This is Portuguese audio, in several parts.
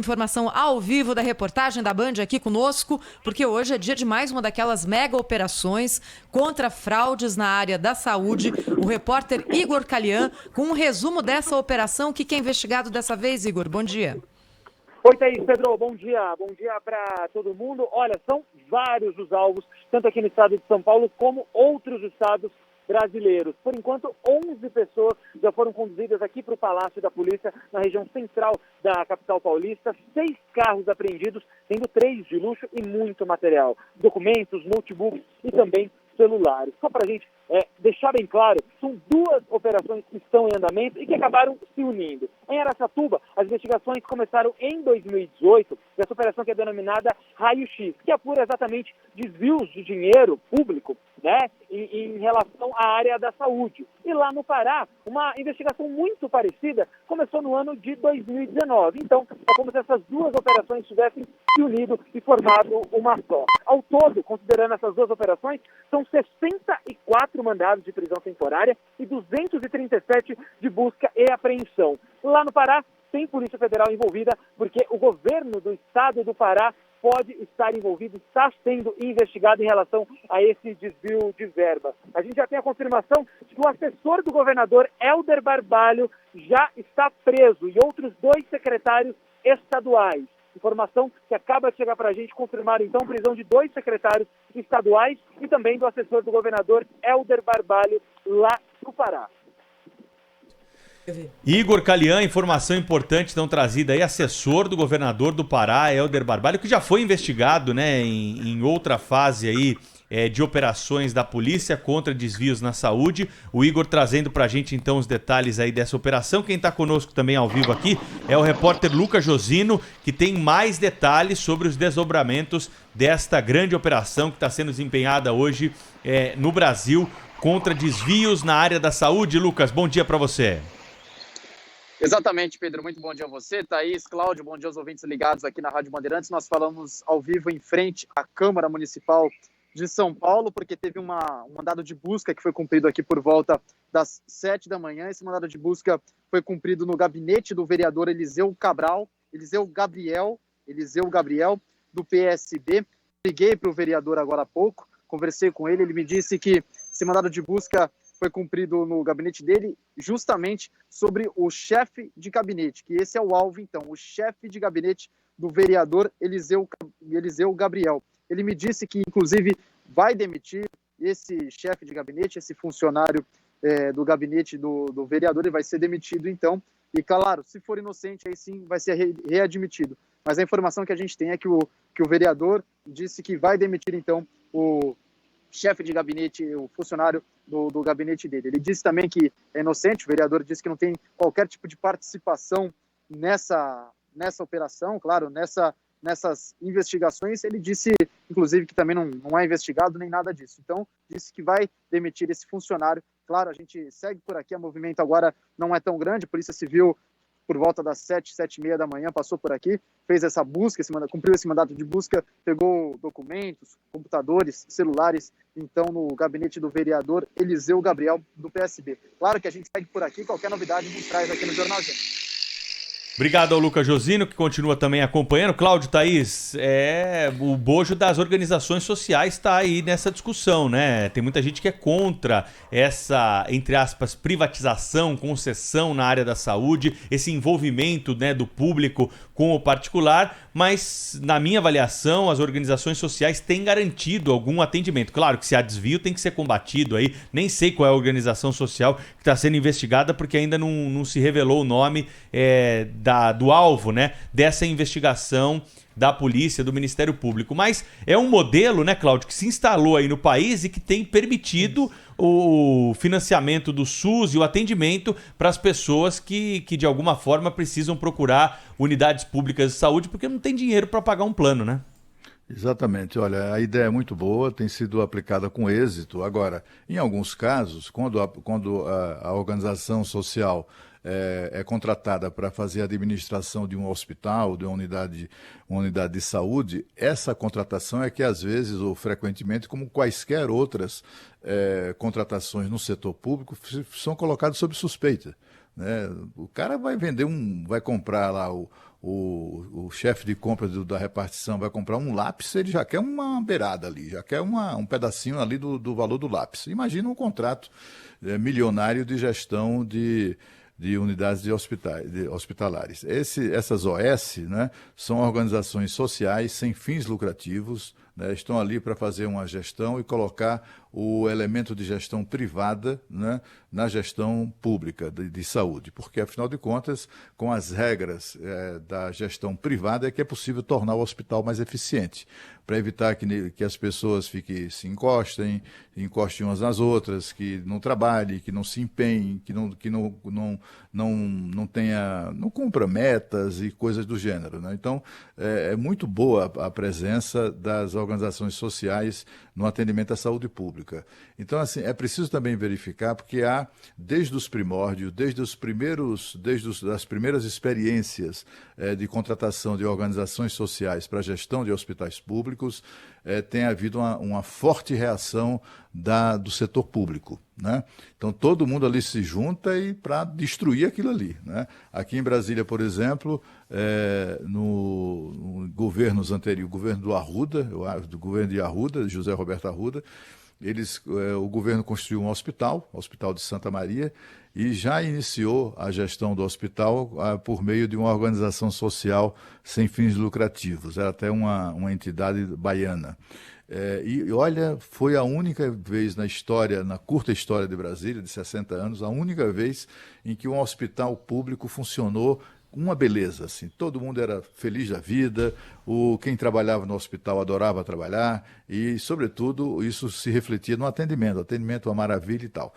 Informação ao vivo da reportagem da Band aqui conosco, porque hoje é dia de mais uma daquelas mega operações contra fraudes na área da saúde. O repórter Igor Calian com um resumo dessa operação. O que é investigado dessa vez, Igor? Bom dia. Oi, Thaís, Pedro, bom dia para todo mundo. Olha, são vários os alvos, tanto aqui no estado de São Paulo como outros estados brasileiros. Por enquanto, 11 pessoas já foram conduzidas aqui para o Palácio da Polícia, na região central da capital paulista. 6 carros apreendidos, sendo 3 de luxo e muito material. Documentos, notebooks e também celulares. Só para a gente deixar bem claro, são 2 operações que estão em andamento e que acabaram se unindo. Em Araçatuba, as investigações começaram em 2018, dessa operação que é denominada Raio X, que apura exatamente desvios de dinheiro público, né, em relação à área da saúde. E lá no Pará, uma investigação muito parecida começou no ano de 2019. Então, é como se essas 2 operações tivessem se unido e formado uma só. Ao todo, considerando essas 2 operações, são 64 mandados de prisão temporária e 237 de busca e apreensão. Lá no Pará, tem Polícia Federal envolvida, porque o governo do estado do Pará pode estar envolvido, está sendo investigado em relação a esse desvio de verba. A gente já tem a confirmação de que o assessor do governador, Hélder Barbalho, já está preso e outros 2 secretários estaduais. Informação que acaba de chegar para a gente confirmar, então, prisão de 2 secretários estaduais e também do assessor do governador, Hélder Barbalho, lá no Pará. Igor Calian, informação importante então trazida aí, assessor do governador do Pará, Hélder Barbalho, que já foi investigado, né, em outra fase aí de operações da polícia contra desvios na saúde. O Igor trazendo pra gente então os detalhes aí dessa operação. Quem tá conosco também ao vivo aqui é o repórter Lucas Josino, que tem mais detalhes sobre os desdobramentos desta grande operação que está sendo desempenhada hoje no Brasil contra desvios na área da saúde. Lucas, bom dia para você. Exatamente, Pedro. Muito bom dia a você, Thaís, Cláudio, bom dia aos ouvintes ligados aqui na Rádio Bandeirantes. Nós falamos ao vivo em frente à Câmara Municipal de São Paulo, porque teve um mandado de busca que foi cumprido aqui por volta das 7 da manhã. Esse mandado de busca foi cumprido no gabinete do vereador Eliseu Gabriel, do PSB. Liguei para o vereador agora há pouco, conversei com ele, ele me disse que esse mandado de busca foi cumprido no gabinete dele justamente sobre o chefe de gabinete, que esse é o alvo, então, o chefe de gabinete do vereador Eliseu Gabriel. Ele me disse que, inclusive, vai demitir esse chefe de gabinete, esse funcionário do gabinete do vereador, ele vai ser demitido, então, e, claro, se for inocente, aí sim vai ser readmitido. Mas a informação que a gente tem é que o vereador disse que vai demitir, então, o chefe de gabinete, o funcionário do gabinete dele. Ele disse também que é inocente, o vereador disse que não tem qualquer tipo de participação nessa operação, claro, nessas investigações. Ele disse, inclusive, que também não é investigado nem nada disso. Então, disse que vai demitir esse funcionário. Claro, a gente segue por aqui, o movimento agora não é tão grande, a Polícia Civil, por volta das 7h30 da manhã, passou por aqui, fez essa busca, cumpriu esse mandato de busca, pegou documentos, computadores, celulares, então, no gabinete do vereador Eliseu Gabriel, do PSB. Claro que a gente segue por aqui, qualquer novidade a gente traz aqui no Jornal Gente. Obrigado ao Lucas Josino, que continua também acompanhando. Cláudio, Thaís, o bojo das organizações sociais está aí nessa discussão, né? Tem muita gente que é contra essa, entre aspas, privatização, concessão na área da saúde, esse envolvimento, né, do público com o particular, mas, na minha avaliação, as organizações sociais têm garantido algum atendimento. Claro que se há desvio tem que ser combatido aí. Nem sei qual é a organização social que está sendo investigada, porque ainda não se revelou o nome do alvo, né, dessa investigação da polícia, do Ministério Público. Mas é um modelo, né, Cláudio, que se instalou aí no país e que tem permitido o financiamento do SUS e o atendimento para as pessoas que de alguma forma precisam procurar unidades públicas de saúde porque não tem dinheiro para pagar um plano, né? Exatamente. Olha, a ideia é muito boa, tem sido aplicada com êxito. Agora, em alguns casos, quando a organização social é contratada para fazer a administração de um hospital, de uma unidade de saúde, essa contratação é que às vezes ou frequentemente, como quaisquer outras contratações no setor público, são colocadas sob suspeita, né? O cara vai comprar lá o chefe de compra da repartição vai comprar um lápis, ele já quer uma beirada ali, já quer um pedacinho ali do valor do lápis. Imagina um contrato milionário de gestão de unidades hospitalares. Essas OS, né, são organizações sociais sem fins lucrativos, né, estão ali para fazer uma gestão e colocar o elemento de gestão privada, né, na gestão pública de saúde, porque, afinal de contas, com as regras da gestão privada é que é possível tornar o hospital mais eficiente, para evitar que as pessoas se encostem umas nas outras, que não trabalhem, que não se empenhem, que não cumpra metas e coisas do gênero, né? Então, é muito boa a presença das organizações sociais no atendimento à saúde pública. Então, assim, é preciso também verificar, porque há, desde os primórdios, das primeiras experiências de contratação de organizações sociais para a gestão de hospitais públicos, tem havido uma forte reação do setor público, né? Então, todo mundo ali se junta para destruir aquilo ali, né? Aqui em Brasília, por exemplo, no governos anteriores, o governo do governo de Arruda, José Roberto Arruda, o governo construiu um hospital de Santa Maria, e já iniciou a gestão do hospital por meio de uma organização social sem fins lucrativos. Era até uma entidade baiana. E olha, foi a única vez na curta história de Brasília, de 60 anos, a única vez em que um hospital público funcionou uma beleza, assim, todo mundo era feliz da vida, quem trabalhava no hospital adorava trabalhar e, sobretudo, isso se refletia no atendimento uma maravilha e tal.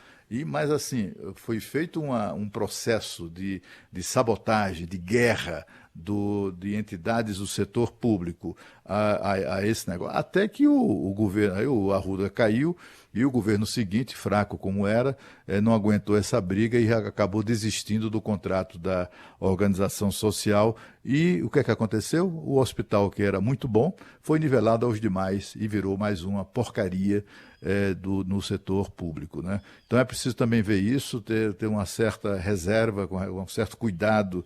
Mas, assim, foi feito um processo de sabotagem, de guerra de entidades do setor público a esse negócio, até que o governo, aí o Arruda caiu, e o governo seguinte, fraco como era, não aguentou essa briga e acabou desistindo do contrato da organização social. E o que é que aconteceu? O hospital, que era muito bom, foi nivelado aos demais e virou mais uma porcaria no setor público, né? Então é preciso também ver isso, ter uma certa reserva, um certo cuidado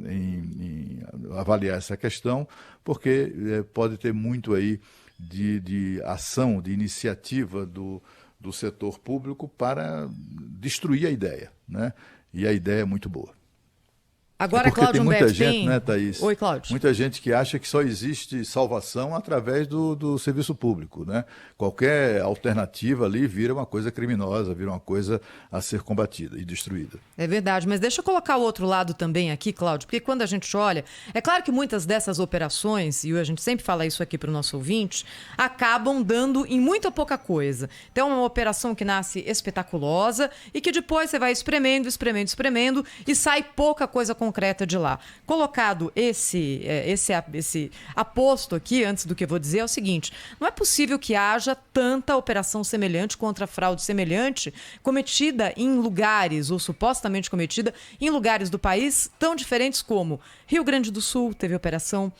em avaliar essa questão, porque pode ter muito aí de ação, de iniciativa do setor público para destruir a ideia, né? E a ideia é muito boa. Agora, porque Cláudio tem muita Humberto, gente, né, Thaís? Oi, Cláudio. Muita gente que acha que só existe salvação através do serviço público, né? Qualquer alternativa ali vira uma coisa criminosa, vira uma coisa a ser combatida e destruída. É verdade, mas deixa eu colocar o outro lado também aqui, Cláudio, porque quando a gente olha, é claro que muitas dessas operações, e a gente sempre fala isso aqui para o nosso ouvinte, acabam dando em muita pouca coisa. Então é uma operação que nasce espetaculosa e que depois você vai espremendo e sai pouca coisa concreta de lá. Colocado esse aposto aqui, antes do que eu vou dizer, é o seguinte: não é possível que haja tanta operação semelhante contra fraude semelhante cometida em lugares, ou supostamente cometida em lugares do país tão diferentes como Rio Grande do Sul, teve operação,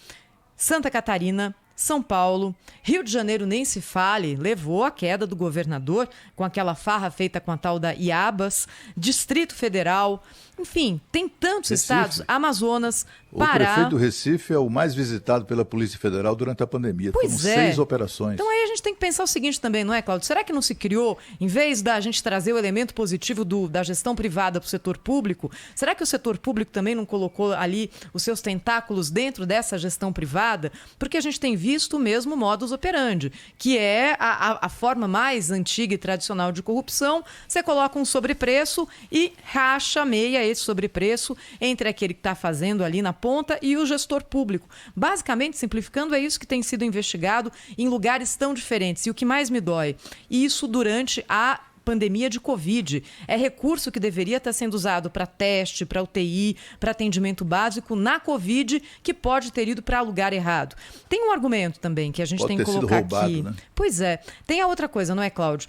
Santa Catarina, São Paulo, Rio de Janeiro nem se fale, levou a queda do governador com aquela farra feita com a tal da Iabas, Distrito Federal, enfim, tem tantos estados, Amazonas, Pará. O prefeito do Recife é o mais visitado pela Polícia Federal durante a pandemia. Foram 6 operações. Então aí a gente tem que pensar o seguinte também, não é, Cláudio? Será que não se criou, em vez da gente trazer o elemento positivo da gestão privada para o setor público, será que o setor público também não colocou ali os seus tentáculos dentro dessa gestão privada? Porque a gente tem visto o mesmo modus operandi, que é a forma mais antiga e tradicional de corrupção. Você coloca um sobrepreço e racha meia esse sobrepreço entre aquele que está fazendo ali na ponta e o gestor público. Basicamente, simplificando, é isso que tem sido investigado em lugares tão diferentes. E o que mais me dói, isso durante a pandemia de Covid. É recurso que deveria estar sendo usado para teste, para UTI, para atendimento básico na Covid, que pode ter ido para lugar errado. Tem um argumento também que a gente tem que colocar aqui. Né? Pois é. Tem a outra coisa, não é, Cláudio?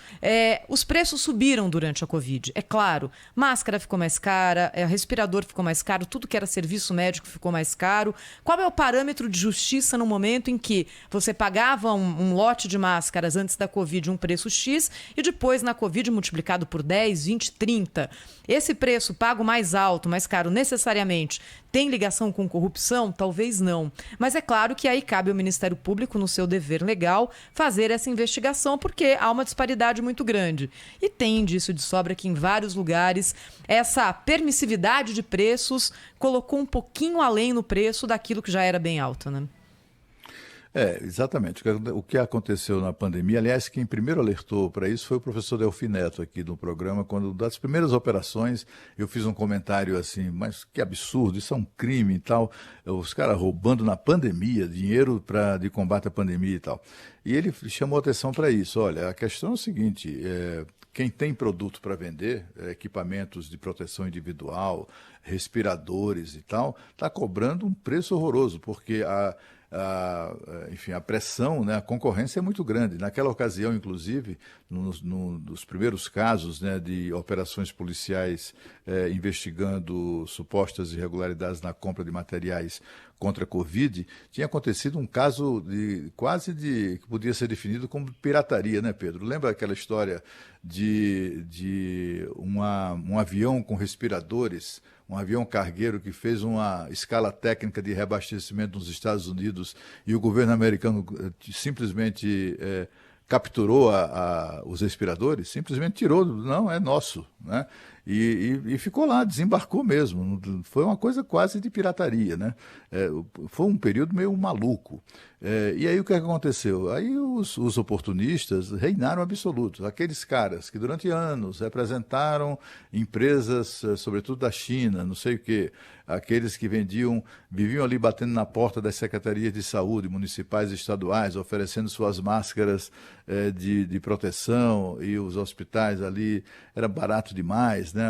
Os preços subiram durante a Covid, é claro. Máscara ficou mais cara, respirador ficou mais caro, tudo que era serviço médico ficou mais caro. Qual é o parâmetro de justiça no momento em que você pagava um lote de máscaras antes da Covid um preço X e depois na Covid Covid multiplicado por 10, 20, 30. Esse preço pago mais alto, mais caro, necessariamente tem ligação com corrupção? Talvez não. Mas é claro que aí cabe ao Ministério Público, no seu dever legal, fazer essa investigação, porque há uma disparidade muito grande. E tem indício de sobra que em vários lugares essa permissividade de preços colocou um pouquinho além no preço daquilo que já era bem alto, né? Exatamente. O que aconteceu na pandemia, aliás, quem primeiro alertou para isso foi o professor Delfim Neto aqui no programa, quando das primeiras operações eu fiz um comentário assim, mas que absurdo, isso é um crime e tal, os caras roubando na pandemia, dinheiro de combate à pandemia e tal. E ele chamou atenção para isso. Olha, a questão é o seguinte, quem tem produto para vender, equipamentos de proteção individual, respiradores e tal, está cobrando um preço horroroso, porque enfim, a pressão, né, a concorrência é muito grande. Naquela ocasião, inclusive, nos primeiros casos, né, de operações policiais investigando supostas irregularidades na compra de materiais contra a Covid, tinha acontecido um caso que podia ser definido como pirataria, né, Pedro? Lembra aquela história de um avião com respiradores, um avião cargueiro que fez uma escala técnica de reabastecimento nos Estados Unidos e o governo americano simplesmente capturou os respiradores, simplesmente tirou, não, é nosso, né? E ficou lá, desembarcou mesmo. Foi uma coisa quase de pirataria, né? Foi um período meio maluco. E aí o que aconteceu? Aí os oportunistas reinaram absolutos. Aqueles caras que durante anos representaram empresas, sobretudo da China, não sei o quê, aqueles que viviam ali batendo na porta das secretarias de saúde municipais e estaduais, oferecendo suas máscaras de proteção, e os hospitais ali era barato demais, né?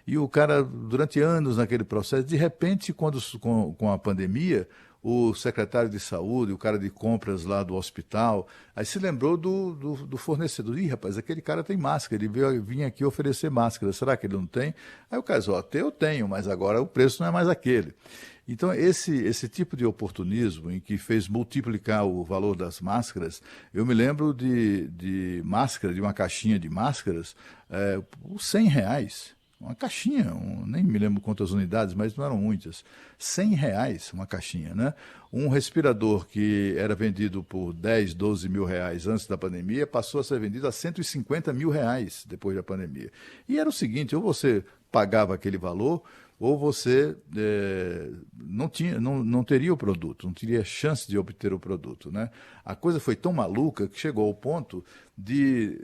E o cara, durante anos naquele processo, de repente, com a pandemia, o secretário de saúde, o cara de compras lá do hospital, aí se lembrou do fornecedor. Ih, rapaz, aquele cara tem máscara, ele vinha aqui oferecer máscara, será que ele não tem? Aí o cara disse, até eu tenho, mas agora o preço não é mais aquele. Então, esse tipo de oportunismo em que fez multiplicar o valor das máscaras, eu me lembro de máscara, de uma caixinha de máscaras, por R$100. Uma caixinha, nem me lembro quantas unidades, mas não eram muitas. R$100 uma caixinha, né? Um respirador que era vendido por 10, 12 mil reais antes da pandemia, passou a ser vendido a 150 mil reais depois da pandemia. E era o seguinte, ou você pagava aquele valor, ou você não teria o produto, não teria chance de obter o produto, né? A coisa foi tão maluca que chegou ao ponto de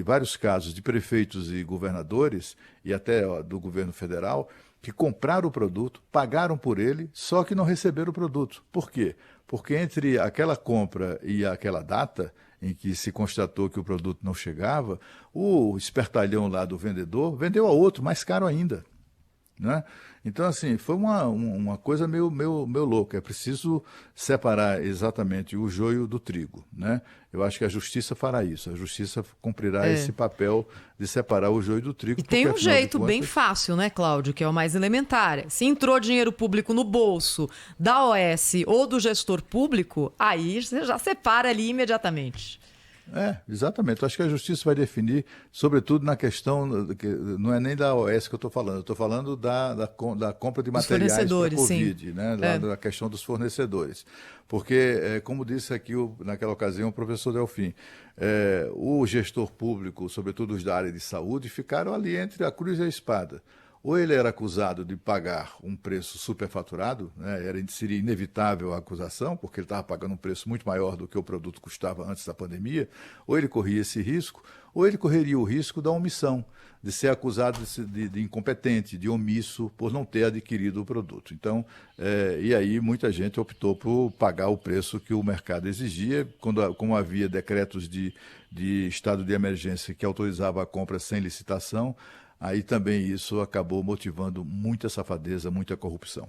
vários casos de prefeitos e governadores, e até do governo federal, que compraram o produto, pagaram por ele, só que não receberam o produto. Por quê? Porque entre aquela compra e aquela data em que se constatou que o produto não chegava, o espertalhão lá do vendedor vendeu a outro, mais caro ainda. Né? Então, assim, foi uma coisa meio louca. É preciso separar exatamente o joio do trigo, né? Eu acho que a justiça fará isso. A justiça cumprirá esse papel de separar o joio do trigo. E tem um jeito bem fácil, né, Cláudio, que é o mais elementar. Se entrou dinheiro público no bolso da OS ou do gestor público, aí você já separa ali imediatamente. Exatamente. Eu acho que a justiça vai definir, sobretudo na questão, não é nem da OS que eu estou falando da compra de materiais para a Covid, né? Da questão dos fornecedores. Porque, como disse aqui naquela ocasião o professor Delfim, o gestor público, sobretudo os da área de saúde, ficaram ali entre a cruz e a espada. Ou ele era acusado de pagar um preço superfaturado, né? Seria inevitável a acusação, porque ele estava pagando um preço muito maior do que o produto custava antes da pandemia, ou ele corria esse risco, ou ele correria o risco da omissão, de ser acusado de incompetente, de omisso, por não ter adquirido o produto. Então, e aí muita gente optou por pagar o preço que o mercado exigia, como havia decretos de estado de emergência que autorizavam a compra sem licitação. Aí também isso acabou motivando muita safadeza, muita corrupção.